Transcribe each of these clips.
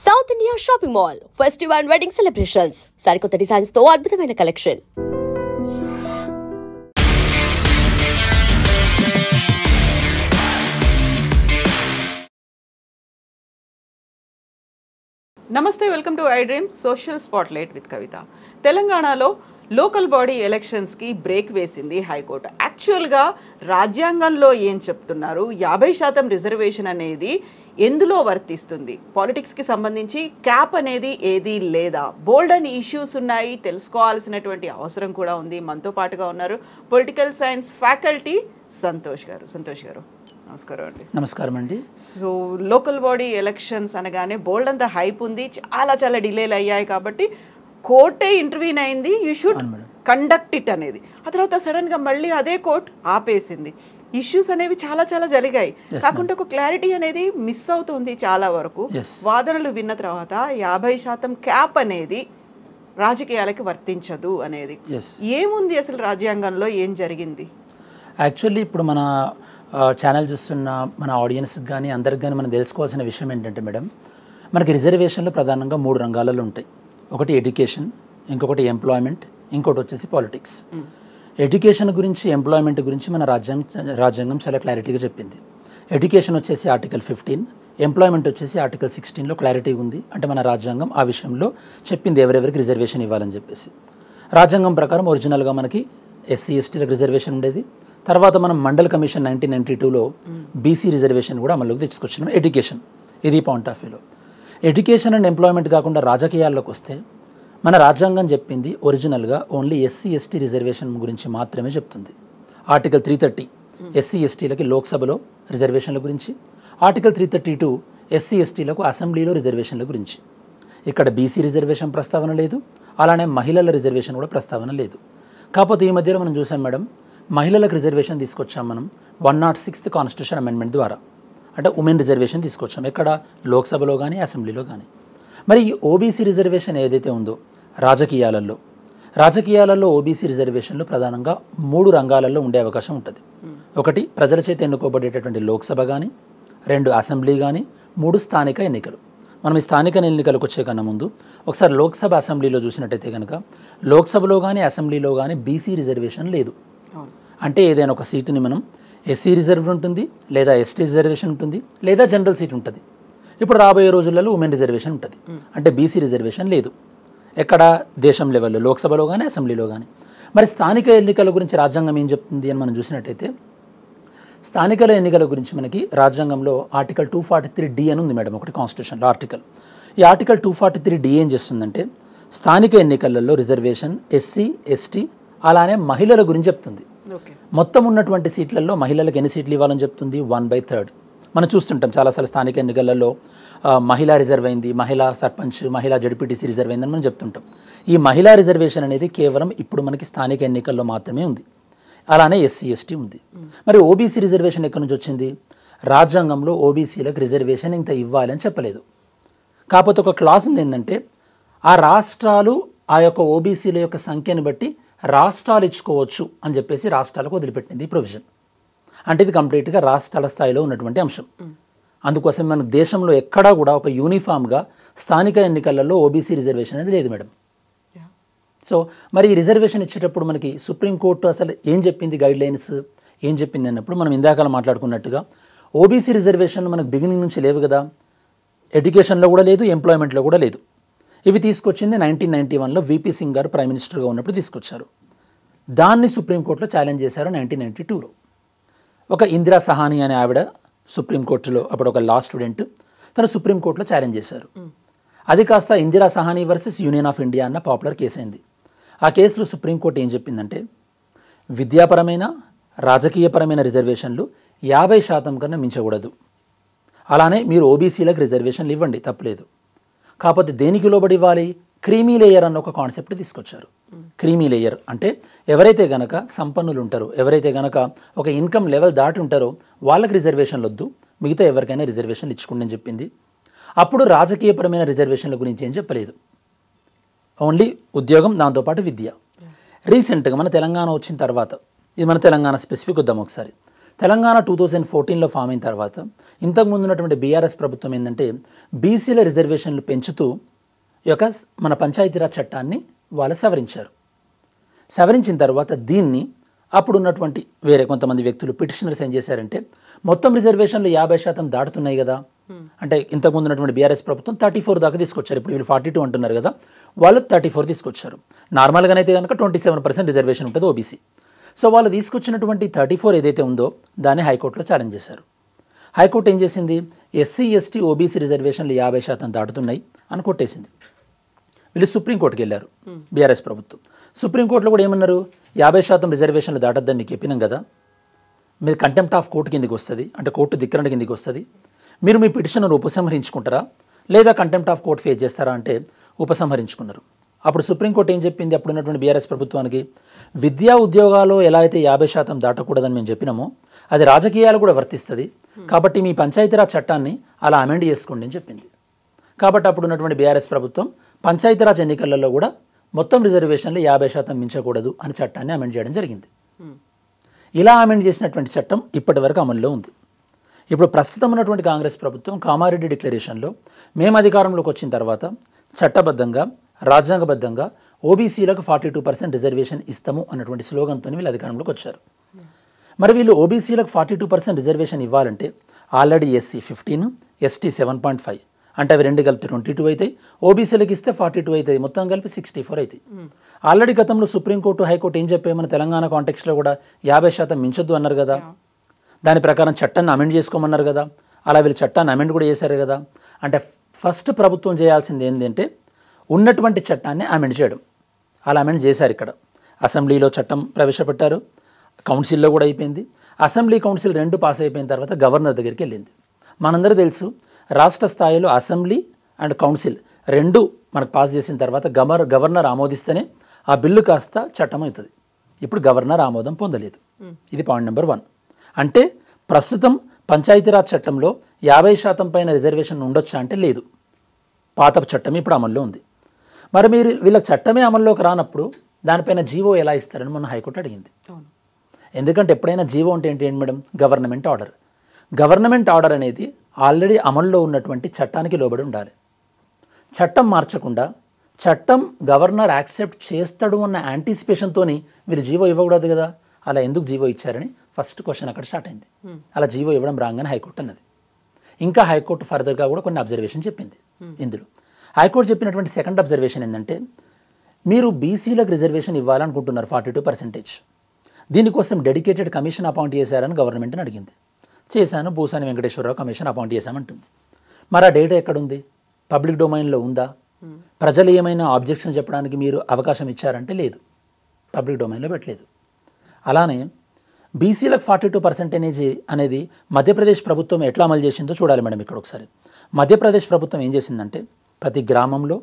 South India shopping mall festival and wedding celebrations సరికొత్త డిజైన్స్ తో అద్భుతమైన కలెక్షన్. నమస్తే, welcome to iDream social spotlight with Kavitha. తెలంగాణలో లోకల్ బాడీ ఎలక్షన్స్కి బ్రేక్ వేసింది హైకోర్టు. యాక్చువల్గా రాజ్యాంగంలో ఏం చెప్తున్నారు, 50% రిజర్వేషన్ అనేది ఎందులో వర్తిస్తుంది, పాలిటిక్స్కి సంబంధించి క్యాప్ అనేది ఏది లేదా, బోల్డ్ అని ఇష్యూస్ ఉన్నాయి, తెలుసుకోవాల్సినటువంటి అవసరం కూడా ఉంది. మనతో పాటుగా ఉన్నారు పొలిటికల్ సైన్స్ ఫ్యాకల్టీ సంతోష్ గారు. నమస్కారం అండి. నమస్కారం అండి. సో లోకల్ బాడీ ఎలక్షన్స్ అనగానే బోల్డ్ అంత హైప్ ఉంది, చాలా డిలేలు అయ్యాయి, కాబట్టి కోర్టే ఇంటర్వ్యూన్ అయింది, యూ షుడ్ కండక్ట్ ఇట్ అనేది. ఆ తర్వాత సడన్గా మళ్ళీ అదే కోర్ట్ ఆపేసింది. ఇష్యూస్ అనేవి చాలా జరిగాయి, కాకుండా ఒక క్లారిటీ అనేది మిస్ అవుతుంది చాలా వరకు. వాదనలు విన్న తర్వాత 50% క్యాప్ అనేది రాజకీయాలకి వర్తించదు అనేది ఏముంది, అసలు రాజ్యాంగంలో ఏం జరిగింది? యాక్చువల్లీ ఇప్పుడు మన ఛానల్ చూస్తున్న మన ఆడియన్స్కి కానీ అందరికి కానీ మనం తెలుసుకోవాల్సిన విషయం ఏంటంటే మేడం, మనకి రిజర్వేషన్లు ప్రధానంగా 3 రంగాలలో ఉంటాయి. ఒకటి ఎడ్యుకేషన్, ఇంకొకటి ఎంప్లాయ్మెంట్, ఇంకోటి వచ్చేసి పాలిటిక్స్. ఎడ్యుకేషన్ గురించి, ఎంప్లాయ్మెంట్ గురించి మన రాజ్యాంగం చాలా క్లారిటీగా చెప్పింది. ఎడ్యుకేషన్ వచ్చేసి ఆర్టికల్ 15, ఎంప్లాయ్మెంట్ వచ్చేసి ఆర్టికల్ 16లో క్లారిటీ ఉంది. అంటే మన రాజ్యాంగం ఆ విషయంలో చెప్పింది ఎవరెవరికి రిజర్వేషన్ ఇవ్వాలని చెప్పేసి. రాజ్యాంగం ప్రకారం ఒరిజినల్గా మనకి ఎస్సీ ఎస్టీలకు రిజర్వేషన్ ఉండేది. తర్వాత మనం మండల్ కమిషన్ 1992లో బీసీ రిజర్వేషన్ కూడా అమలులోకి తెచ్చుకొచ్చినాం. ఎడ్యుకేషన్, ఇది పాయింట్ ఆఫ్ వ్యూలో. ఎడ్యుకేషన్ అండ్ ఎంప్లాయ్మెంట్ కాకుండా రాజకీయాల్లోకి వస్తే మన రాజ్యాంగం చెప్పింది ఒరిజినల్గా ఓన్లీ ఎస్సీ ఎస్టీ రిజర్వేషన్ గురించి మాత్రమే చెప్తుంది. ఆర్టికల్ 330 ఎస్సీ ఎస్టీలకి లోక్సభలో రిజర్వేషన్ల గురించి, ఆర్టికల్ 332 ఎస్సీ ఎస్టీలకు అసెంబ్లీలో రిజర్వేషన్ల గురించి. ఇక్కడ బీసీ రిజర్వేషన్ ప్రస్తావన లేదు, అలానే మహిళల రిజర్వేషన్ కూడా ప్రస్తావన లేదు. కాకపోతే ఈ మధ్యలో మనం చూసాం మేడం, మహిళలకు రిజర్వేషన్ తీసుకొచ్చాం మనం 106th కాన్స్టిట్యూషన్ అమెండ్మెంట్ ద్వారా. అంటే ఉమెన్ రిజర్వేషన్ తీసుకొచ్చాం, ఎక్కడ లోక్సభలో కానీ అసెంబ్లీలో కానీ. మరి ఈ ఓబీసీ రిజర్వేషన్ ఏదైతే ఉందో రాజకీయాలలో ఓబీసీ రిజర్వేషన్లు ప్రధానంగా 3 రంగాలలో ఉండే అవకాశం ఉంటుంది. ఒకటి ప్రజల చేత ఎన్నుకోబడేటటువంటి లోక్సభ కానీ, 2 అసెంబ్లీ కానీ, 3 స్థానిక ఎన్నికలు. మనం ఈ స్థానిక ఎన్నికలకు వచ్చే కన్నా ముందు ఒకసారి లోక్సభ అసెంబ్లీలో చూసినట్టయితే కనుక లోక్సభలో కానీ అసెంబ్లీలో కానీ బీసీ రిజర్వేషన్ లేదు. అంటే ఏదైనా ఒక సీటుని మనం ఎస్సీ రిజర్వ్ ఉంటుంది, లేదా ఎస్టీ రిజర్వేషన్ ఉంటుంది, లేదా జనరల్ సీట్ ఉంటుంది. ఇప్పుడు రాబోయే రోజులలో ఉమెన్ రిజర్వేషన్ ఉంటుంది. అంటే బీసీ రిజర్వేషన్ లేదు ఎక్కడ, దేశం లెవెల్లో లోక్సభలో కానీ అసెంబ్లీలో కానీ. మరి స్థానిక ఎన్నికల గురించి రాజ్యాంగం ఏం చెప్తుంది అని మనం చూసినట్టయితే, స్థానికల ఎన్నికల గురించి మనకి రాజ్యాంగంలో ఆర్టికల్ 243D అని ఉంది మేడం, ఒకటి కాన్స్టిట్యూషన్లో ఆర్టికల్. ఈ ఆర్టికల్ 243D ఏం చేస్తుందంటే స్థానిక ఎన్నికలలో రిజర్వేషన్ ఎస్సీ ఎస్టీ అలానే మహిళల గురించి చెప్తుంది. మొత్తం ఉన్నటువంటి సీట్లలో మహిళలకు ఎన్ని సీట్లు ఇవ్వాలని చెప్తుంది, 1/3. మనం చూస్తుంటాం చాలాసార్లు స్థానిక ఎన్నికలలో మహిళా రిజర్వ్ అయింది, మహిళా సర్పంచ్, మహిళా జడ్పీటీసీ రిజర్వ్ అయిందని మనం చెప్తుంటాం. ఈ మహిళా రిజర్వేషన్ అనేది కేవలం ఇప్పుడు మనకి స్థానిక ఎన్నికల్లో మాత్రమే ఉంది. అలానే ఎస్సీ ఎస్టీ ఉంది. మరి ఓబీసీ రిజర్వేషన్ ఎక్కడి నుంచి వచ్చింది? రాజ్యాంగంలో ఓబీసీలకు రిజర్వేషన్ ఇంత ఇవ్వాలి అని చెప్పలేదు. కాకపోతే ఒక క్లాస్ ఉంది ఏంటంటే, ఆ రాష్ట్రాలు ఆ యొక్క ఓబీసీల యొక్క సంఖ్యను బట్టి రాష్ట్రాలు ఇచ్చుకోవచ్చు అని చెప్పేసి రాష్ట్రాలకు వదిలిపెట్టింది ఈ ప్రొవిజన్. అంటే ఇది కంప్లీట్గా రాష్ట్రాల స్థాయిలో ఉన్నటువంటి అంశం. అందుకోసం మన దేశంలో ఎక్కడా కూడా ఒక యూనిఫామ్గా స్థానిక ఎన్నికలలో ఓబీసీ రిజర్వేషన్ అనేది లేదు మేడం. సో మరి ఈ రిజర్వేషన్ ఇచ్చేటప్పుడు మనకి సుప్రీంకోర్టు అసలు ఏం చెప్పింది, గైడ్ లైన్స్ ఏం చెప్పింది అన్నప్పుడు మనం ఇందాక మాట్లాడుకున్నట్టుగా ఓబీసీ రిజర్వేషన్ మనకు బిగినింగ్ నుంచి లేవు కదా, ఎడ్యుకేషన్లో కూడా లేదు, ఎంప్లాయ్మెంట్లో కూడా లేదు. ఇవి తీసుకొచ్చింది 1991లో వీపీ సింగ్ గారు ప్రైమ్ మినిస్టర్గా ఉన్నప్పుడు తీసుకొచ్చారు. దాన్ని సుప్రీంకోర్టులో ఛాలెంజ్ చేశారు 1992లో. ఒక ఇందిరా సహాని అనే ఆవిడ సుప్రీంకోర్టులో అప్పుడు ఒక లా స్టూడెంట్, తను సుప్రీంకోర్టులో ఛాలెంజ్ చేశారు. అది కాస్త Indira Sawhney versus union of India అన్న పాపులర్ కేసు అయింది. ఆ కేసులో సుప్రీంకోర్టు ఏం చెప్పిందంటే, విద్యాపరమైన రాజకీయపరమైన రిజర్వేషన్లు 50% కన్నా మించకూడదు. అలానే మీరు ఓబీసీలకు రిజర్వేషన్లు ఇవ్వండి, తప్పలేదు. కాకపోతే దేనికి లోబడి ఇవ్వాలి, క్రీమీ లేయర్ అన్న ఒక కాన్సెప్ట్ తీసుకొచ్చారు. క్రీమీ లేయర్ అంటే ఎవరైతే గనక సంపన్నులు ఉంటారో, ఎవరైతే గనక ఒక ఇన్కమ్ లెవెల్ దాటి ఉంటారో వాళ్ళకి రిజర్వేషన్లు వద్దు, మిగతా ఎవరికైనా రిజర్వేషన్లు ఇచ్చుకోండి అని చెప్పింది. అప్పుడు రాజకీయపరమైన రిజర్వేషన్ల గురించి ఏం చెప్పలేదు, ఓన్లీ ఉద్యోగం, దాంతోపాటు విద్య. రీసెంట్గా మన తెలంగాణ వచ్చిన తర్వాత, ఇది మన తెలంగాణ స్పెసిఫిక్ వద్దాం ఒకసారి. తెలంగాణ 2014లో ఫామ్ అయిన తర్వాత ఇంతకుముందు ఉన్నటువంటి బీఆర్ఎస్ ప్రభుత్వం ఏంటంటే బీసీల రిజర్వేషన్లు పెంచుతూ ఈ యొక్క మన పంచాయతీరాజ్ చట్టాన్ని వాళ్ళు సవరించారు. సవరించిన తర్వాత దీన్ని అప్పుడున్నటువంటి వేరే కొంతమంది వ్యక్తులు పిటిషనర్స్ ఏం చేశారంటే మొత్తం రిజర్వేషన్లు 50% దాటుతున్నాయి కదా, అంటే ఇంతకుముందు ఉన్నటువంటి బీఆర్ఎస్ ప్రభుత్వం 34 దాకా తీసుకొచ్చారు. ఇప్పుడు వీళ్ళు 42 అంటున్నారు కదా, వాళ్ళు 34 తీసుకొచ్చారు. నార్మల్గానైతే కనుక 27% రిజర్వేషన్ ఉంటుంది ఓబీసీ. సో వాళ్ళు తీసుకొచ్చినటువంటి 34 ఏదైతే ఉందో దాన్ని హైకోర్టులో ఛాలెంజ్ చేశారు. హైకోర్టు ఏం చేసింది, ఎస్సీ ఎస్టీ ఓబీసీ రిజర్వేషన్లు 50% దాటుతున్నాయి అని కొట్టేసింది. వీళ్ళు సుప్రీంకోర్టుకి వెళ్ళారు బీఆర్ఎస్ ప్రభుత్వం. సుప్రీంకోర్టులో కూడా ఏమన్నారు, 50% రిజర్వేషన్లు దాటద్దని మీకు చెప్పినాం కదా, మీరు కంటెంప్ట్ ఆఫ్ కోర్టు కిందికి వస్తుంది, అంటే కోర్టు ధిక్కరణ కిందికి వస్తుంది, మీరు మీ పిటిషన్ను ఉపసంహరించుకుంటారా లేదా కంటెంప్ట్ ఆఫ్ కోర్టు ఫేస్ చేస్తారా అంటే ఉపసంహరించుకున్నారు. అప్పుడు సుప్రీంకోర్టు ఏం చెప్పింది, అప్పుడు ఉన్నటువంటి బీఆర్ఎస్ ప్రభుత్వానికి, విద్యా ఉద్యోగాల్లో ఎలా అయితే 50% దాటకూడదని మేము చెప్పినామో అది రాజకీయాలు కూడా వర్తిస్తుంది, కాబట్టి మీ పంచాయతీరాజ్ చట్టాన్ని అలా అమెండ్ చేసుకోండి అని చెప్పింది. కాబట్టి అప్పుడు ఉన్నటువంటి బీఆర్ఎస్ ప్రభుత్వం పంచాయతీరాజ్ ఎన్నికలలో కూడా మొత్తం రిజర్వేషన్లు 50% మించకూడదు అని చట్టాన్ని అమెండ్ చేయడం జరిగింది. ఇలా అమెండ్ చేసినటువంటి చట్టం ఇప్పటి వరకు అమల్లో ఉంది. ఇప్పుడు ప్రస్తుతం ఉన్నటువంటి కాంగ్రెస్ ప్రభుత్వం కామారెడ్డి డిక్లరేషన్లో మేము అధికారంలోకి వచ్చిన తర్వాత చట్టబద్ధంగా రాజ్యాంగబద్ధంగా ఓబీసీలకు 42% రిజర్వేషన్ ఇస్తాము అన్నటువంటి స్లోగన్తో వీళ్ళు అధికారంలోకి వచ్చారు. మరి వీళ్ళు ఓబీసీలకు 42% రిజర్వేషన్ ఇవ్వాలంటే ఆల్రెడీ ఎస్సీ 15, ఎస్టీ 7.5, అంటే అవి రెండు కలిపి 22 అవుతాయి, ఓబీసీలకు ఇస్తే 42 అవుతాయి, మొత్తం కలిపి 64 అవుతాయి. ఆల్రెడీ గతంలో సుప్రీంకోర్టు హైకోర్టు ఏం చెప్పే మన తెలంగాణ కాంటెక్స్లో కూడా 50% మించొద్దు అన్నారు కదా, దాని ప్రకారం చట్టాన్ని అమెండ్ చేసుకోమన్నారు కదా, అలా వీళ్ళు చట్టాన్ని అమెండ్ కూడా చేశారు కదా. అంటే ఫస్ట్ ప్రభుత్వం చేయాల్సింది ఏంటంటే ఉన్నటువంటి చట్టాన్ని అమెండ్ చేయడం. అలా అమెండ్ చేశారు. ఇక్కడ అసెంబ్లీలో చట్టం ప్రవేశపెట్టారు, కౌన్సిల్లో కూడా అయిపోయింది. అసెంబ్లీ కౌన్సిల్ 2 పాస్ అయిపోయిన తర్వాత గవర్నర్ దగ్గరికి వెళ్ళింది. మనందరూ తెలుసు, రాష్ట్ర స్థాయిలో అసెంబ్లీ అండ్ కౌన్సిల్ 2 మనకు పాస్ చేసిన తర్వాత గవర్నర్ ఆమోదిస్తేనే ఆ బిల్లు కాస్త చట్టం అవుతుంది. ఇప్పుడు గవర్నర్ ఆమోదం పొందలేదు. ఇది పాయింట్ నెంబర్ 1. అంటే ప్రస్తుతం పంచాయతీరాజ్ చట్టంలో 50% పైన రిజర్వేషన్ ఉండొచ్చా అంటే లేదు, పాత చట్టం ఇప్పుడు అమల్లో ఉంది. మరి మీరు వీళ్ళకి చట్టమే అమల్లోకి రానప్పుడు దానిపైన జీవో ఎలా ఇస్తారని మొన్న హైకోర్టు అడిగింది. ఎందుకంటే ఎప్పుడైనా జీవో అంటే ఏంటి madam, government order. Government order అనేది ఆల్రెడీ అమల్లో ఉన్నటువంటి చట్టానికి లోబడి ఉండాలి. చట్టం మార్చకుండా చట్టం గవర్నర్ యాక్సెప్ట్ చేస్తాడు అన్న యాంటిసిపేషన్తో వీళ్ళు జీవో ఇవ్వకూడదు కదా, అలా ఎందుకు జీవో ఇచ్చారని ఫస్ట్ క్వశ్చన్ అక్కడ స్టార్ట్ అయింది. అలా జీవో ఇవ్వడం రాంగ్ అని హైకోర్టు అన్నది. ఇంకా హైకోర్టు ఫర్దర్గా కూడా కొన్ని అబ్జర్వేషన్ చెప్పింది. ఇందులో హైకోర్టు చెప్పినటువంటి సెకండ్ అబ్జర్వేషన్ ఏంటంటే, మీరు బీసీలకు రిజర్వేషన్ ఇవ్వాలనుకుంటున్నారు 42%, దీనికోసం డెడికేటెడ్ కమిషన్ అపాయింట్ చేశారని గవర్నమెంట్ని అడిగింది. చేశాను, భూసాని వెంకటేశ్వరరావు కమిషన్ అపాయింట్ చేశామంటుంది. మరి ఆ డేటా ఎక్కడుంది, పబ్లిక్ డొమైన్లో ఉందా, ప్రజలు ఏమైనా ఆబ్జెక్షన్ చెప్పడానికి మీరు అవకాశం ఇచ్చారంటే లేదు, పబ్లిక్ డొమైన్లో పెట్టలేదు. అలానే బీసీలకు 42% అనేది మధ్యప్రదేశ్ ప్రభుత్వం ఎట్లా అమలు చేసిందో చూడాలి మేడం. ఇక్కడ ఒకసారి మధ్యప్రదేశ్ ప్రభుత్వం ఏం చేసిందంటే ప్రతి గ్రామంలో,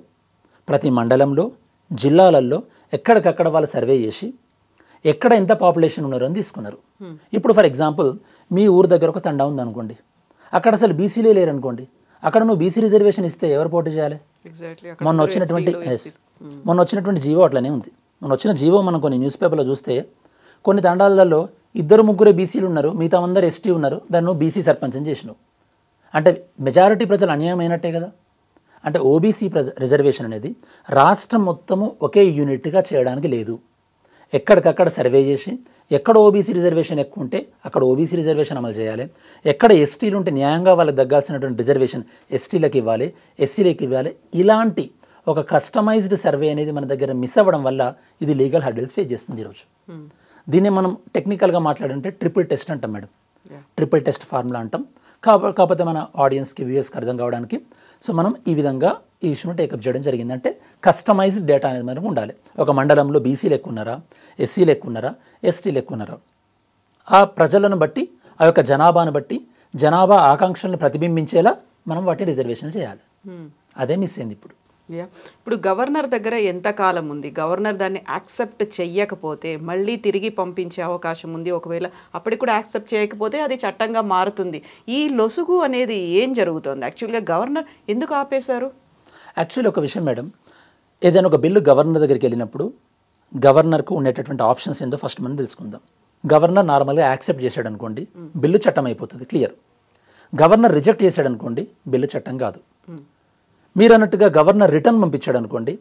ప్రతి మండలంలో, జిల్లాలలో ఎక్కడికక్కడ వాళ్ళు సర్వే చేసి ఎక్కడ ఎంత పాపులేషన్ ఉన్నారో అని తీసుకున్నారు. ఇప్పుడు ఫర్ ఎగ్జాంపుల్ మీ ఊరు దగ్గర ఒక తండా ఉందనుకోండి, అక్కడ అసలు బీసీలే లేరు అనుకోండి, అక్కడ నువ్వు బీసీ రిజర్వేషన్ ఇస్తే ఎవరు పోటీ చేయాలి? మొన్న వచ్చినటువంటి జీవో అట్లనే ఉంది. మొన్న వచ్చిన జీవో మనం కొన్ని న్యూస్ పేపర్లో చూస్తే కొన్ని తండాలలో 2-3 బీసీలు ఉన్నారు, మిగతా అందరూ ఎస్టీ ఉన్నారు, దాన్ని నువ్వు బీసీ సర్పంచ్ అని చేసినావు అంటే మెజారిటీ ప్రజలు అన్యాయం అయినట్టే కదా. అంటే ఓబీసీ రిజర్వేషన్ అనేది రాష్ట్రం మొత్తము ఒకే యూనిట్గా చేయడానికి లేదు. ఎక్కడికక్కడ సర్వే చేసి ఎక్కడ ఓబీసీ రిజర్వేషన్ ఎక్కువ ఉంటే అక్కడ ఓబీసీ రిజర్వేషన్ అమలు చేయాలి, ఎక్కడ ఎస్టీలు ఉంటే న్యాయంగా వాళ్ళకి దగ్గాల్సినటువంటి రిజర్వేషన్ ఎస్టీలకు ఇవ్వాలి, ఎస్సీలకు ఇవ్వాలి. ఇలాంటి ఒక కస్టమైజ్డ్ సర్వే అనేది మన దగ్గర మిస్ అవ్వడం వల్ల ఇది లీగల్ హర్డిల్స్ ఫేస్ చేస్తుంది ఈరోజు. దీన్ని మనం టెక్నికల్గా మాట్లాడంటే ట్రిపుల్ టెస్ట్ అంటాం మేడం, ట్రిపుల్ టెస్ట్ ఫార్ములా అంటాం. కాకపోతే మన ఆడియన్స్కి వ్యూయర్స్కి అర్థం కావడానికి సో మనం ఈ విధంగా ఈ ఇష్యూను టేకప్ చేయడం జరిగిందంటే కస్టమైజ్డ్ డేటా అనేది మనకు ఉండాలి. ఒక మండలంలో బీసీలు ఎక్కువ ఉన్నారా, ఎస్సీలు ఎక్కువ ఉన్నారా, ఎస్టీలు ఎక్కువ ఉన్నారా, ఆ ప్రజలను బట్టి ఆ యొక్క జనాభాను బట్టి జనాభా ఆకాంక్షలను ప్రతిబింబించేలా మనం వాటిని రిజర్వేషన్ చేయాలి. అదే మిస్ అయింది ఇప్పుడు. ఇప్పుడు గవర్నర్ దగ్గర ఎంత కాలం ఉంది, గవర్నర్ దాన్ని యాక్సెప్ట్ చెయ్యకపోతే మళ్ళీ తిరిగి పంపించే అవకాశం ఉంది, ఒకవేళ అప్పటికి కూడా యాక్సెప్ట్ చేయకపోతే అది చట్టంగా మారుతుంది. ఈ లొసుగు అనేది ఏం జరుగుతుంది యాక్చువల్గా, గవర్నర్ ఎందుకు ఆపేశారు? యాక్చువల్లీ ఒక విషయం మేడం, ఏదైనా ఒక బిల్లు గవర్నర్ దగ్గరికి వెళ్ళినప్పుడు గవర్నర్కు ఉండేటటువంటి ఆప్షన్స్ ఏందో ఫస్ట్ మనం తెలుసుకుందాం. గవర్నర్ నార్మల్గా యాక్సెప్ట్ చేశాడు అనుకోండి, బిల్లు చట్టం అయిపోతుంది, క్లియర్. గవర్నర్ రిజెక్ట్ చేశాడు అనుకోండి, బిల్లు చట్టం కాదు. మీరు అన్నట్టుగా గవర్నర్ రిటర్న్ పంపించాడు అనుకోండి,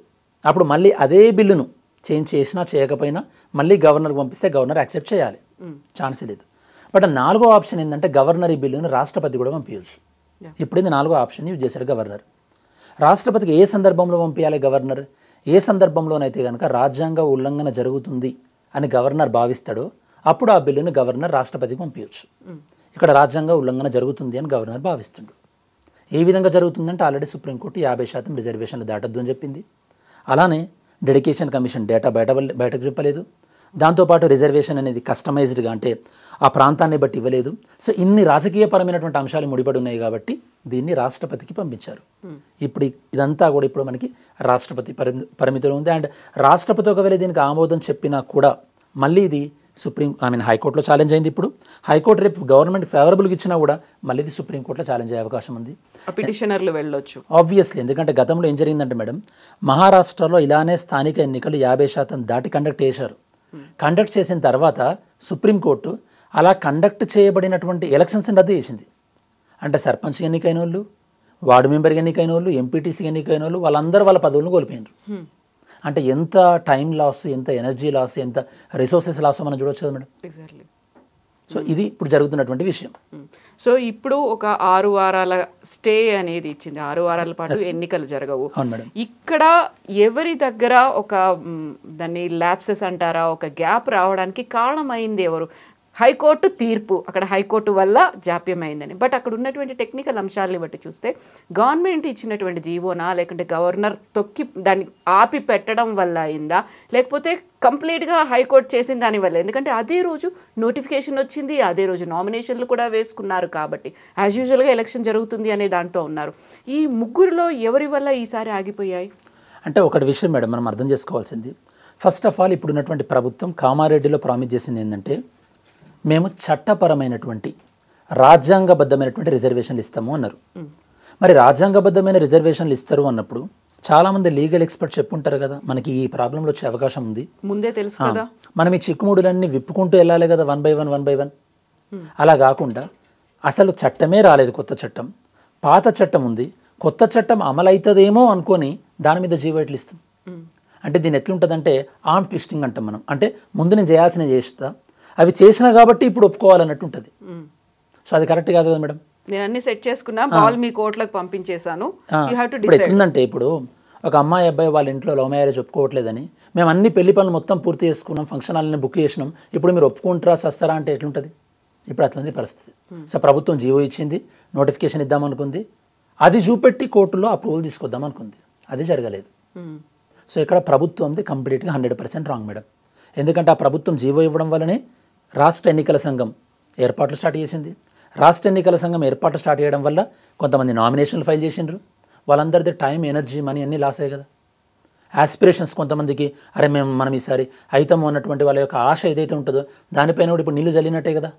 అప్పుడు మళ్ళీ అదే బిల్లును చేంజ్ చేసినా చేయకపోయినా మళ్ళీ గవర్నర్కి పంపిస్తే గవర్నర్ యాక్సెప్ట్ చేయాలి, ఛాన్స్ లేదు. బట్ 4వ ఆప్షన్ ఏంటంటే గవర్నర్ ఈ బిల్లును రాష్ట్రపతి కూడా పంపించవచ్చు. ఇప్పుడు ఇది 4వ ఆప్షన్ యూజ్ చేశాడు గవర్నర్. రాష్ట్రపతికి ఏ సందర్భంలో పంపించాలి గవర్నర్? ఏ సందర్భంలోనైతే కనుక రాజ్యాంగ ఉల్లంఘన జరుగుతుంది అని గవర్నర్ భావిస్తాడో అప్పుడు ఆ బిల్లును గవర్నర్ రాష్ట్రపతికి పంపించవచ్చు. ఇక్కడ రాజ్యాంగ ఉల్లంఘన జరుగుతుంది అని గవర్నర్ భావిస్తుండు. ఏ విధంగా జరుగుతుందంటే ఆల్రెడీ సుప్రీంకోర్టు 50% రిజర్వేషన్లు దాటద్దు అని చెప్పింది. అలానే డెడికేషన్ కమిషన్ డేటా బయటకు చెప్పలేదు. దాంతోపాటు రిజర్వేషన్ అనేది కస్టమైజ్డ్గా అంటే ఆ ప్రాంతాన్ని బట్టి ఇవ్వలేదు. సో ఇన్ని రాజకీయపరమైనటువంటి అంశాలు ముడిపడి ఉన్నాయి కాబట్టి దీన్ని రాష్ట్రపతికి పంపించారు. ఇప్పుడు ఇదంతా కూడా ఇప్పుడు మనకి రాష్ట్రపతి పరిమితిలో ఉంది. అండ్ రాష్ట్రపతి ఒకవేళ దీనికి ఆమోదం చెప్పినా కూడా మళ్ళీ ఇది హైకోర్టులో ఛాలెంజ్ అయింది. ఇప్పుడు హైకోర్టు రేపు గవర్నమెంట్ ఫేవరబుల్గా ఇచ్చినా కూడా మళ్ళీ ఇది సుప్రీంకోర్టులో ఛాలెంజ్ అయ్యే అవకాశం ఉంది. పిటిషనర్లు వెళ్ళొచ్చు ఆబ్వియస్లీ. ఎందుకంటే గతంలో ఏం జరిగిందంటే మేడం, మహారాష్ట్రలో ఇలానే స్థానిక ఎన్నికలు 50% దాటి కండక్ట్ చేశారు. కండక్ట్ చేసిన తర్వాత సుప్రీంకోర్టు అలా కండక్ట్ చేయబడినటువంటి ఎలక్షన్స్ని రద్దు చేసింది. అంటే సర్పంచ్ ఎన్నికైన వాళ్ళు, వార్డు మెంబర్ ఎన్నికైన వాళ్ళు, ఎంపీటీసీ ఎన్నికైన వాళ్ళు వాళ్ళందరూ వాళ్ళ పదవులను కోల్పోయినారు. అంటే ఎంత టైం లాస్, ఎంత ఎనర్జీ లాస్, ఎంత రిసోర్సెస్ లాస్ మనం చూడవచ్చు కదా మేడం. ఎగ్జాక్ట్లీ. సో ఇది ఇప్పుడు జరుగుతున్నటువంటి విషయం. సో ఇప్పుడు ఒక 6 వారాల స్టే అనేది ఇచ్చింది. 6 వారాల పాటు ఎన్నికలు జరగవు. ఇక్కడ ఎవరి దగ్గర ఒక దాన్ని ల్యాప్సెస్ అంటారా, ఒక గ్యాప్ రావడానికి కారణమైంది ఎవరు? హైకోర్టు తీర్పు, అక్కడ హైకోర్టు వల్ల జాప్యమైందని. బట్ అక్కడ ఉన్నటువంటి టెక్నికల్ అంశాలని బట్టి చూస్తే గవర్నమెంట్ ఇచ్చినటువంటి జీవోనా, లేకుంటే గవర్నర్ తొక్కి దాన్ని ఆపి పెట్టడం వల్ల అయిందా, లేకపోతే కంప్లీట్గా హైకోర్టు చేసిన దానివల్ల? ఎందుకంటే అదే రోజు నోటిఫికేషన్ వచ్చింది, అదే రోజు నామినేషన్లు కూడా వేసుకున్నారు కాబట్టి యాజ్ యూజువల్గా ఎలక్షన్ జరుగుతుంది అనే దాంట్లో ఉన్నారు. ఈ ముగ్గురులో ఎవరి వల్ల ఈసారి ఆగిపోయాయి? అంటే ఒకటి విషయం మేడం మనం అర్థం చేసుకోవాల్సింది, ఫస్ట్ ఆఫ్ ఆల్ ఇప్పుడున్నటువంటి ప్రభుత్వం కామారెడ్డిలో ప్రామిస్ చేసింది ఏంటంటే మేము చట్టపరమైనటువంటి రాజ్యాంగబద్ధమైనటువంటి రిజర్వేషన్లు ఇస్తాము అన్నారు. మరి రాజ్యాంగబద్ధమైన రిజర్వేషన్లు ఇస్తారు అన్నప్పుడు చాలామంది లీగల్ ఎక్స్పర్ట్ చెప్పుంటారు కదా, మనకి ఈ ప్రాబ్లంలో వచ్చే అవకాశం ఉంది, ముందే తెలుసు కదా, మనం ఈ చిక్కుముడులన్నీ విప్పుకుంటూ వెళ్ళాలి కదా, 1 by 1. అలా కాకుండా అసలు చట్టమే రాలేదు, కొత్త చట్టం, పాత చట్టం ఉంది, కొత్త చట్టం అమలవుతుందేమో అనుకొని దాని మీద జీవోట్లు ఇస్తాం. అంటే దీన్ని ఎట్లుంటుందంటే ఆర్మ్ ట్విస్టింగ్ అంటాం మనం. అంటే ముందు నేను చేయాల్సినవి చేస్తా, అవి చేసినా కాబట్టి ఇప్పుడు ఒప్పుకోవాలన్నట్టు ఉంటుంది. సో అది కరెక్ట్ కాదు కదా మేడం. నేను అన్ని సెట్ చేసుకున్నా, బాల్ మీ కోర్టులకు పంపించేశాను. ఇప్పుడు ఎట్లుందంటే, ఇప్పుడు ఒక అమ్మాయి అబ్బాయి వాళ్ళ ఇంట్లో లవ్ మ్యారేజ్ ఒప్పుకోవట్లేదని మేము అన్ని పెళ్లి పనులు మొత్తం పూర్తి చేసుకున్నాం, ఫంక్షన్ హాల్ని బుక్ చేసినాం, ఇప్పుడు మీరు ఒప్పుకుంటారా చేస్తారా అంటే ఎట్లుంటుంది? ఇప్పుడు అట్లుంది పరిస్థితి. సో ప్రభుత్వం జీవో ఇచ్చింది, నోటిఫికేషన్ ఇద్దామనుకుంది, అది చూపెట్టి కోర్టులో అప్రూవల్ తీసుకొద్దాం అనుకుంది, అది జరగలేదు. సో ఇక్కడ ప్రభుత్వంది కంప్లీట్గా 100% రాంగ్ మేడం. ఎందుకంటే ఆ ప్రభుత్వం జీవో ఇవ్వడం వల్లనే రాష్ట్ర ఎన్నికల సంఘం ఏర్పాట్లు స్టార్ట్ చేసింది. రాష్ట్ర ఎన్నికల సంఘం ఏర్పాట్లు స్టార్ట్ చేయడం వల్ల కొంతమంది నామినేషన్లు ఫైల్ చేసిండ్రు, వాళ్ళందరిది టైం, ఎనర్జీ, మనీ అన్నీ లాస్ అయ్యాయి కదా. ఆస్పిరేషన్స్ కొంతమందికి, అరే మనం ఈసారి అయితాము అన్నటువంటి వాళ్ళ యొక్క ఆశ ఏదైతే ఉంటుందో దానిపైన కూడా ఇప్పుడు నీళ్లు జల్లినట్టే కదా.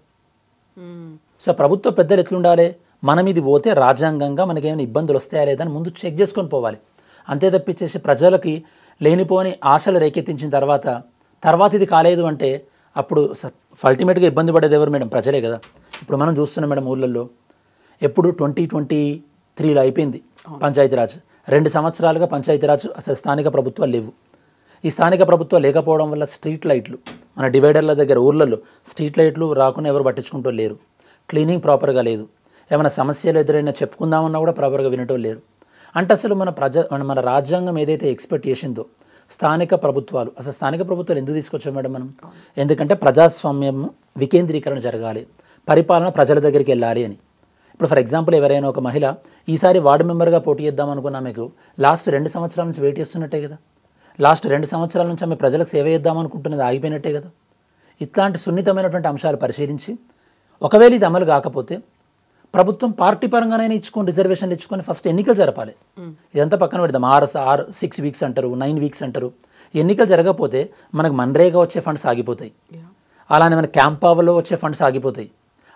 సో ప్రభుత్వ పెద్దలు ఎట్లుండాలి, మనం ఇది పోతే రాజ్యాంగంగా మనకేమైనా ఇబ్బందులు వస్తాయా లేదా అని ముందు చెక్ చేసుకొని పోవాలి. అంతే తప్పించేసి ప్రజలకి లేనిపోని ఆశలు రేకెత్తించిన తర్వాత ఇది కాలేదు అంటే అప్పుడు అల్టిమేట్గా ఇబ్బంది పడేది ఎవరు మేడం? ప్రజలే కదా. ఇప్పుడు మనం చూస్తున్నాం మేడం, ఊళ్ళల్లో ఎప్పుడు 2023లో అయిపోయింది పంచాయతీరాజ్, 2 సంవత్సరాలుగా పంచాయతీరాజ్ అసలు స్థానిక ప్రభుత్వాలు లేవు. ఈ స్థానిక ప్రభుత్వాలు లేకపోవడం వల్ల స్ట్రీట్ లైట్లు, మన డివైడర్ల దగ్గర ఊర్లలో స్ట్రీట్ లైట్లు రాకుండా ఎవరు పట్టించుకుంటూ లేరు, క్లీనింగ్ ప్రాపర్గా లేదు, ఏమైనా సమస్యలు ఎదురైనా చెప్పుకుందామన్నా కూడా ప్రాపర్గా వినటం లేరు. అంటే అసలు మన రాజ్యాంగం ఏదైతే ఎక్స్పెక్ట్ చేసిందో స్థానిక ప్రభుత్వాలు, అసలు స్థానిక ప్రభుత్వాలు ఎందుకు తీసుకొచ్చాం మేడం మనం? ఎందుకంటే ప్రజాస్వామ్యం వికేంద్రీకరణ జరగాలి, పరిపాలన ప్రజల దగ్గరికి వెళ్ళాలి అని. ఇప్పుడు ఫర్ ఎగ్జాంపుల్ ఎవరైనా ఒక మహిళ ఈసారి వార్డు మెంబర్గా పోటీ చేద్దాం అనుకున్నా, మీకు లాస్ట్ 2 సంవత్సరాల నుంచి వెయిట్ చేస్తున్నట్టే కదా. లాస్ట్ 2 సంవత్సరాల నుంచి ఆమె ప్రజలకు సేవ చేద్దాం అనుకుంటున్నది ఆగిపోయినట్టే కదా. ఇట్లాంటి సున్నితమైనటువంటి అంశాలు పరిశీలించి ఒకవేళ ఇది అమలు కాకపోతే ప్రభుత్వం పార్టీ పరంగానే ఇచ్చుకొని రిజర్వేషన్లు ఇచ్చుకొని ఫస్ట్ ఎన్నికలు జరపాలి. ఇదంతా పక్కన పెడదాం. 6 వీక్స్ అంటారు, 9 వీక్స్ అంటారు. ఎన్నికలు జరగకపోతే మనకు మన్రేగా వచ్చే ఫండ్స్ ఆగిపోతాయి, అలానే మనకి క్యాంపావలో వచ్చే ఫండ్స్ ఆగిపోతాయి,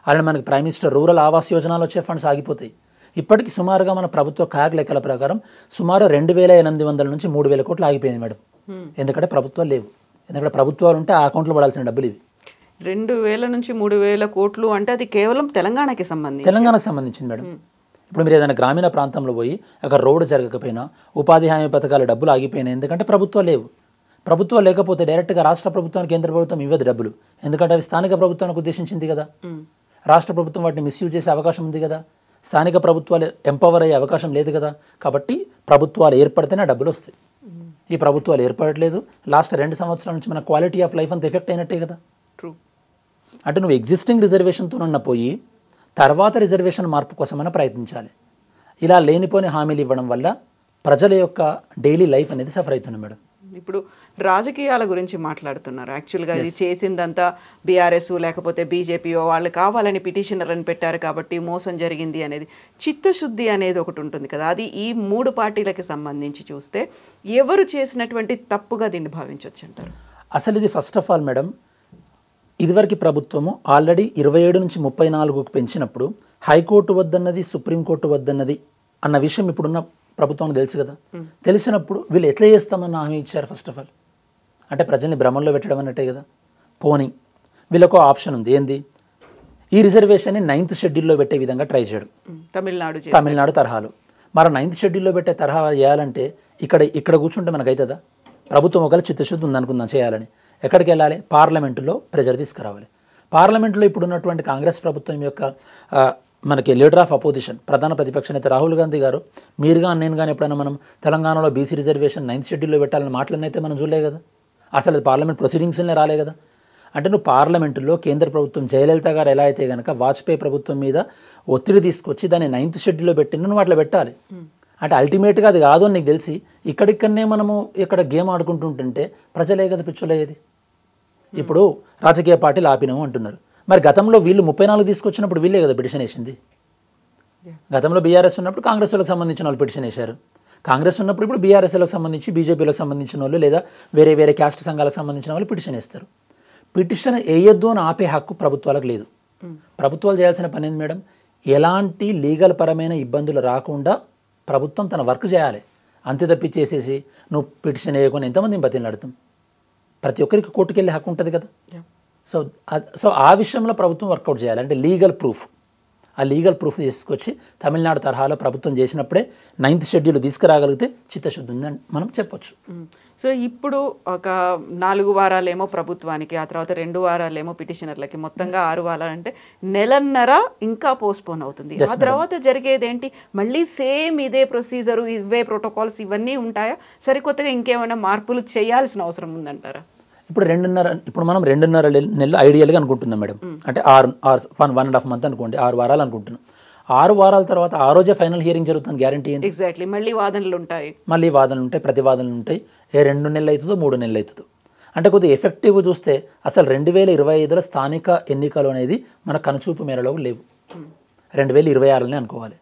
అలానే మనకి ప్రైమ్ మినిస్టర్ రూరల్ ఆవాస్ యోజనలో వచ్చే ఫండ్స్ ఆగిపోతాయి. ఇప్పటికి సుమారుగా మన ప్రభుత్వ కాగ్ లెక్కల ప్రకారం సుమారు 2800 నుంచి 3000 కోట్లు ఆగిపోయింది మేడం. ఎందుకంటే ప్రభుత్వాలు లేవు. ఎందుకంటే ప్రభుత్వాలు ఉంటే ఆ అకౌంట్లో పడాల్సిన డబ్బులు ఇవి. 2,000 నుంచి 3,000 కోట్లు అంటే అది కేవలం తెలంగాణకి సంబంధించి. తెలంగాణకు సంబంధించింది మేడం. ఇప్పుడు మీరు ఏదైనా గ్రామీణ ప్రాంతంలో పోయి అక్కడ రోడ్డు జరగకపోయినా, ఉపాధి హామీ పథకాల డబ్బులు ఆగిపోయినాయి. ఎందుకంటే ప్రభుత్వాలు లేవు. ప్రభుత్వాలు లేకపోతే డైరెక్ట్గా రాష్ట్ర ప్రభుత్వానికి కేంద్ర ప్రభుత్వం ఇవ్వదు డబ్బులు. ఎందుకంటే అవి స్థానిక ప్రభుత్వానికి ఉద్దేశించింది కదా. రాష్ట్ర ప్రభుత్వం వాటిని మిస్యూజ్ చేసే అవకాశం ఉంది కదా. స్థానిక ప్రభుత్వాలు ఎంపవర్ అయ్యే అవకాశం లేదు కదా. కాబట్టి ప్రభుత్వాలు ఏర్పడితేనే డబ్బులు వస్తాయి. ఈ ప్రభుత్వాలు ఏర్పడట్లేదు. లాస్ట్ 2 సంవత్సరాల నుంచి మన క్వాలిటీ ఆఫ్ లైఫ్ అంతా ఎఫెక్ట్ అయినట్టే కదా. ట్రూ. అంటే నువ్వు ఎగ్జిస్టింగ్ రిజర్వేషన్తో పోయి తర్వాత రిజర్వేషన్ మార్పు కోసమైనా ప్రయత్నించాలి. ఇలా లేనిపోని హామీలు ఇవ్వడం వల్ల ప్రజల యొక్క డైలీ లైఫ్ అనేది సఫర్ అవుతుంది మేడం. ఇప్పుడు రాజకీయాల గురించి మాట్లాడుతున్నారు. యాక్చువల్గా ఇది చేసిందంతా బీఆర్ఎస్ లేకపోతే బీజేపీఓ వాళ్ళు కావాలని పిటిషనర్లను పెట్టారు కాబట్టి మోసం జరిగింది అనేది. చిత్తశుద్ధి అనేది ఒకటి ఉంటుంది కదా, అది ఈ 3 పార్టీలకి సంబంధించి చూస్తే ఎవరు చేసినటువంటి తప్పుగా దీన్ని భావించవచ్చు అంటారు? అసలు ఇది ఫస్ట్ ఆఫ్ ఆల్ మేడం, ఇదివరకు ప్రభుత్వము ఆల్రెడీ 27 నుంచి 34కు పెంచినప్పుడు హైకోర్టు వద్దన్నది, సుప్రీంకోర్టు వద్దన్నది అన్న విషయం ఇప్పుడున్న ప్రభుత్వానికి తెలుసు కదా. తెలిసినప్పుడు వీళ్ళు ఎట్లా చేస్తామన్న హామీ ఇచ్చారు. ఫస్ట్ ఆఫ్ ఆల్ అంటే ప్రజల్ని భ్రమంలో పెట్టడం అన్నట్టే కదా. పోనీ వీళ్ళకు ఆప్షన్ ఉంది. ఏంది? ఈ రిజర్వేషన్ని 9th షెడ్యూల్లో పెట్టే విధంగా ట్రై చేయడం. తమిళనాడు తరహాలో. మరి 9th షెడ్యూల్లో పెట్టే తరహా చేయాలంటే ఇక్కడ కూర్చుంటే మనకు అవుతుందా? ప్రభుత్వం ఒకవేళ చిత్తశుద్ధి ఉందనుకుందాం చేయాలని, ఎక్కడికి వెళ్ళాలి? పార్లమెంటులో ప్రెజర్ తీసుకురావాలి. పార్లమెంట్లో ఇప్పుడున్నటువంటి కాంగ్రెస్ ప్రభుత్వం యొక్క మనకి లీడర్ ఆఫ్ అపోజిషన్, ప్రధాన ప్రతిపక్ష నేత రాహుల్ గాంధీ గారు, మీరు కానీ నేను కానీ ఎప్పుడైనా మనం తెలంగాణలో బీసీ రిజర్వేషన్ 9th షెడ్యూల్లో పెట్టాలని మాటలనైతే మనం చూడలే కదా. అసలు అది పార్లమెంట్ ప్రొసీడింగ్స్లోనే రాలే కదా. అంటే నువ్వు పార్లమెంటులో కేంద్ర ప్రభుత్వం జయలలిత గారు ఎలా అయితే కనుక వాజ్పేయి ప్రభుత్వం మీద ఒత్తిడి తీసుకొచ్చి దాన్ని 9th షెడ్యూల్లో పెట్టిన నువ్వు అట్లా పెట్టాలి. అంటే అల్టిమేట్గా అది కాదు అని నీకు తెలిసి ఇక్కడిక్కడనే మనము ఇక్కడ గేమ్ ఆడుకుంటుంటుంటే ప్రజలే కదా పిచ్చులయ్యేది. ఇప్పుడు రాజకీయ పార్టీలు ఆపినాము అంటున్నారు. మరి గతంలో వీళ్ళు 34 తీసుకొచ్చినప్పుడు వీళ్ళే కదా పిటిషన్ వేసింది. గతంలో బీఆర్ఎస్ ఉన్నప్పుడు కాంగ్రెస్ వాళ్ళకి సంబంధించిన వాళ్ళు పిటిషన్ వేశారు. కాంగ్రెస్ ఉన్నప్పుడు ఇప్పుడు బీఆర్ఎస్లకు సంబంధించి బీజేపీలకు సంబంధించిన వాళ్ళు లేదా వేరే క్యాస్ట్ సంఘాలకు సంబంధించిన వాళ్ళు పిటిషన్ వేస్తారు. పిటిషన్ వేయొద్దు అని ఆపే హక్కు ప్రభుత్వాలకు లేదు. ప్రభుత్వాలు చేయాల్సిన పని ఏంది మేడం? ఎలాంటి లీగల్ పరమైన ఇబ్బందులు రాకుండా ప్రభుత్వం తన వర్క్ చేయాలి. అంతే తప్పించేసేసి నువ్వు పిటిషన్ వేయకుండా ఎంతమంది బతిలాడుతాం? ప్రతి ఒక్కరికి కోర్టుకు వెళ్ళే హక్కు ఉంటుంది కదా. సో ఆ విషయంలో ప్రభుత్వం వర్కౌట్ చేయాలి. అంటే లీగల్ ప్రూఫ్, ఆ లీగల్ ప్రూఫ్ తీసుకొచ్చి తమిళనాడు తరహాలో ప్రభుత్వం చేసినప్పుడే 9th షెడ్యూల్ తీసుకురాగలిగితే చిత్తశుద్ధి ఉందని మనం చెప్పొచ్చు. సో ఇప్పుడు ఒక 4 వారాలేమో ప్రభుత్వానికి, ఆ తర్వాత 2 వారాలేమో పిటిషనర్లకి, మొత్తంగా 6 వారాలు అంటే నెలన్నర ఇంకా పోస్ట్పోన్ అవుతుంది. ఆ తర్వాత జరిగేది ఏంటి? మళ్ళీ సేమ్ ఇదే ప్రొసీజరు, ఇవే ప్రోటోకాల్స్ ఇవన్నీ ఉంటాయా? సరికొత్తగా ఇంకేమైనా మార్పులు చేయాల్సిన అవసరం ఉందంటారా? ఇప్పుడు మనం 2.5 నెలలు ఐడియల్గా అనుకుంటున్నాం మేడం. అంటే 1.5 మంత్ అనుకోండి, 6 వారాలు అనుకుంటున్నాం. 6 వారాల తర్వాత ఆ రోజే ఫైనల్ హియరింగ్ జరుగుతుంది. గ్యారంటీ ఏంటి? ఎగ్జాక్ట్లీ. మళ్ళీ వాదనలు ఉంటాయి, ప్రతివాదనలు ఉంటాయి. 2 నెలలు అవుతుందో 3 నెలలు అవుతుందో. అంటే కొద్దిగా ఎఫెక్టివ్గా చూస్తే అసలు 2025లో స్థానిక ఎన్నికలు అనేది మన కనుచూపు మేరలో లేవు. 2026లోనే అనుకోవాలి.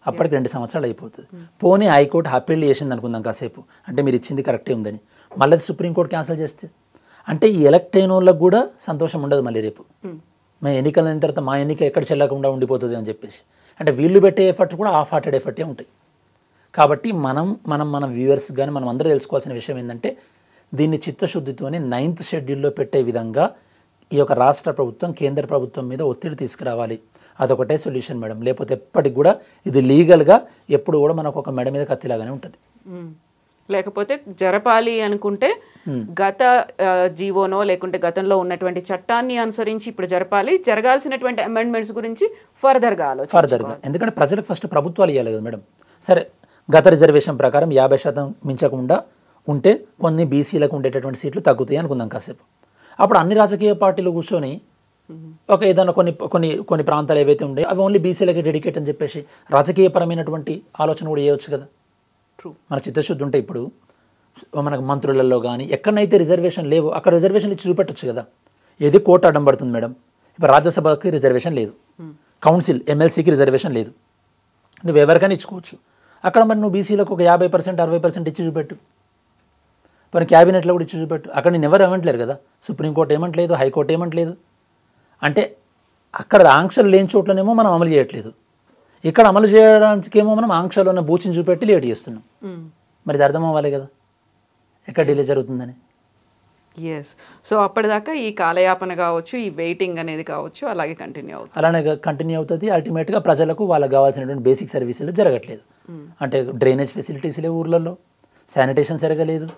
అప్పటికి 2 సంవత్సరాలు అయిపోతుంది. పోనీ హైకోర్టు అప్పీల్ చేసింది అనుకుందాం కాసేపు, అంటే మీరు ఇచ్చింది కరెక్టే ఉందని. మళ్ళీ సుప్రీంకోర్టు క్యాన్సిల్ చేస్తే అంటే ఈ ఎలక్ట్ అయిన వాళ్ళకి కూడా సంతోషం ఉండదు. మళ్ళీ రేపు మేము ఎన్నికలు అయిన తర్వాత మా ఎన్నిక ఎక్కడ చెల్లకుండా ఉండిపోతుంది అని చెప్పేసి, అంటే వీళ్ళు పెట్టే ఎఫర్ట్ కూడా హాఫ్ హార్టెడ్ ఎఫర్టే ఉంటాయి. కాబట్టి మన వ్యూవర్స్ కానీ మనం అందరూ తెలుసుకోవాల్సిన విషయం ఏంటంటే దీన్ని చిత్తశుద్ధితోనే 9th షెడ్యూల్లో పెట్టే విధంగా ఈ యొక్క రాష్ట్ర ప్రభుత్వం కేంద్ర ప్రభుత్వం మీద ఒత్తిడి తీసుకురావాలి. అదొకటే సొల్యూషన్ మేడం. లేకపోతే ఎప్పటికి కూడా ఇది లీగల్గా ఎప్పుడు కూడా మనకు ఒక మెడ మీద కత్తిలాగానే ఉంటుంది. లేకపోతే జరపాలి అనుకుంటే గత జీవోనో లేకుంటే గతంలో ఉన్నటువంటి చట్టాన్ని అనుసరించి ఇప్పుడు జరపాలి. జరగాల్సినటువంటి అమెండ్మెంట్స్ గురించి ఫర్దర్గా. ఎందుకంటే ప్రజలకు ఫస్ట్ ప్రభుత్వాలు ఇవ్వాలి కదా మేడం. సరే, గత రిజర్వేషన్ ప్రకారం 50% మించకుండా ఉంటే కొన్ని బీసీలకు ఉండేటటువంటి సీట్లు తగ్గుతాయి అనుకుందాం కాసేపు. అప్పుడు అన్ని రాజకీయ పార్టీలు కూర్చొని ఒక ఏదైనా కొన్ని ప్రాంతాలు ఏవైతే ఉండే అవి ఓన్లీ బీసీలకి డెడికేట్ అని చెప్పేసి రాజకీయపరమైనటువంటి ఆలోచన కూడా చేయవచ్చు కదా. మన చిత్తశుద్ధి ఉంటే ఇప్పుడు మనకు మంత్రులలో కానీ ఎక్కడైతే రిజర్వేషన్ లేవు అక్కడ రిజర్వేషన్ ఇచ్చి చూపెట్టచ్చు కదా. ఏది కోర్టు అడ్డం పడుతుంది మేడం. ఇప్పుడు రాజ్యసభకి రిజర్వేషన్ లేదు, కౌన్సిల్ ఎమ్మెల్సీకి రిజర్వేషన్ లేదు, నువ్వు ఎవరికైనా ఇచ్చుకోవచ్చు. అక్కడ మరి నువ్వు బీసీలకు ఒక 50% 60% ఇచ్చి చూపెట్టు. మరి క్యాబినెట్లో కూడా ఇచ్చి చూపెట్టు. అక్కడ నేను ఎవరు ఏమంటలేరు కదా. సుప్రీంకోర్టు ఏమంటలేదు, హైకోర్టు ఏమంటలేదు. అంటే అక్కడ ఆంక్షలు లేని చోట్లనేమో మనం అమలు చేయట్లేదు, ఇక్కడ అమలు చేయడానికేమో మనం ఆంక్షలను బూచిని చూపెట్టి లేట్ చేస్తున్నాం. మరి ఇది అర్థం అవ్వాలి కదా ఎక్కడ డిలే జరుగుతుందని. ఎస్. సో అప్పటిదాకా ఈ కాలయాపన కావచ్చు, ఈ వెయిటింగ్ అనేది కావచ్చు అలాగే కంటిన్యూ అవుతుంది. అలానే కంటిన్యూ అవుతుంది. అల్టిమేట్గా ప్రజలకు వాళ్ళకి కావాల్సినటువంటి బేసిక్ సర్వీసులు జరగట్లేదు. అంటే డ్రైనేజ్ ఫెసిలిటీస్ లేవు ఊర్లలో, శానిటేషన్ సరిగా లేదు.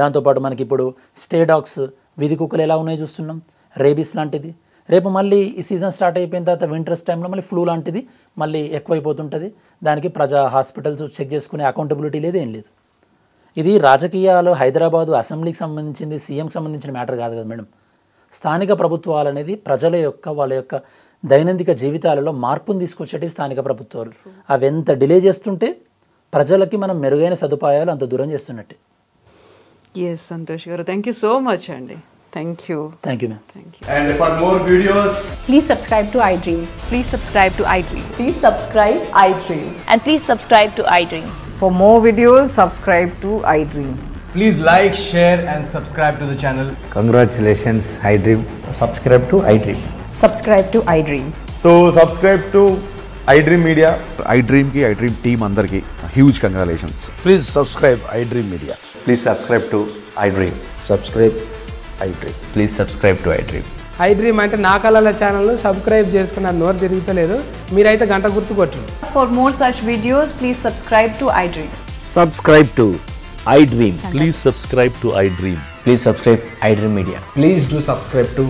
దాంతోపాటు మనకి ఇప్పుడు స్టే డాగ్స్, వీధి కుక్కలు ఎలా ఉన్నాయో చూస్తున్నాం, రేబీస్ లాంటిది. రేపు మళ్ళీ ఈ సీజన్ స్టార్ట్ అయిపోయిన తర్వాత వింటర్స్ టైంలో మళ్ళీ ఫ్లూ లాంటిది మళ్ళీ ఎక్కువైపోతుంటుంది. దానికి ప్రజా హాస్పిటల్స్ చెక్ చేసుకునే అకౌంటబిలిటీ లేదు, ఏం లేదు. ఇది రాజకీయాలు, హైదరాబాదు అసెంబ్లీకి సంబంధించింది, సీఎంకి సంబంధించిన మ్యాటర్ కాదు కదా మేడం. స్థానిక ప్రభుత్వాలు అనేది ప్రజల యొక్క వాళ్ళ యొక్క దైనందిక జీవితాలలో మార్పును తీసుకొచ్చేటివి స్థానిక ప్రభుత్వాలు. అవి ఎంత డిలే చేస్తుంటే ప్రజలకి మనం మెరుగైన సదుపాయాలు అంత దూరం చేస్తున్నట్టే. ఎస్ సంతోష్ గారు, థ్యాంక్ యూ సో మచ్ అండి. Thank you ma'am. Thank you. And for more videos, Please subscribe to iDream. Please subscribe to iDream. Please subscribe iDream. And please subscribe to iDream. For more videos, subscribe to iDream. please like, share and subscribe to the channel. Congratulations, iDream. Subscribe to iDream. Subscribe to iDream. So subscribe to iDream Media. iDream ki iDream team andarki huge congratulations. Please subscribe iDream Media. Please subscribe to iDream. Subscribe iDream. Please subscribe to iDream. iDream అంటే నా కళల channel subscribe చేసుకున్న నోరు తిరుగుతలేదు, మీరైతే గంట గుర్తు కొట్టండి. For more such videos, please subscribe to iDream. Subscribe to iDream. Please subscribe to iDream. Please subscribe iDream Media. Please do subscribe to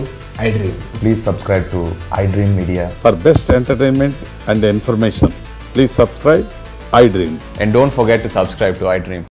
iDream. Please subscribe to iDream Media. For best entertainment and information, please subscribe iDream. And don't forget to subscribe to iDream.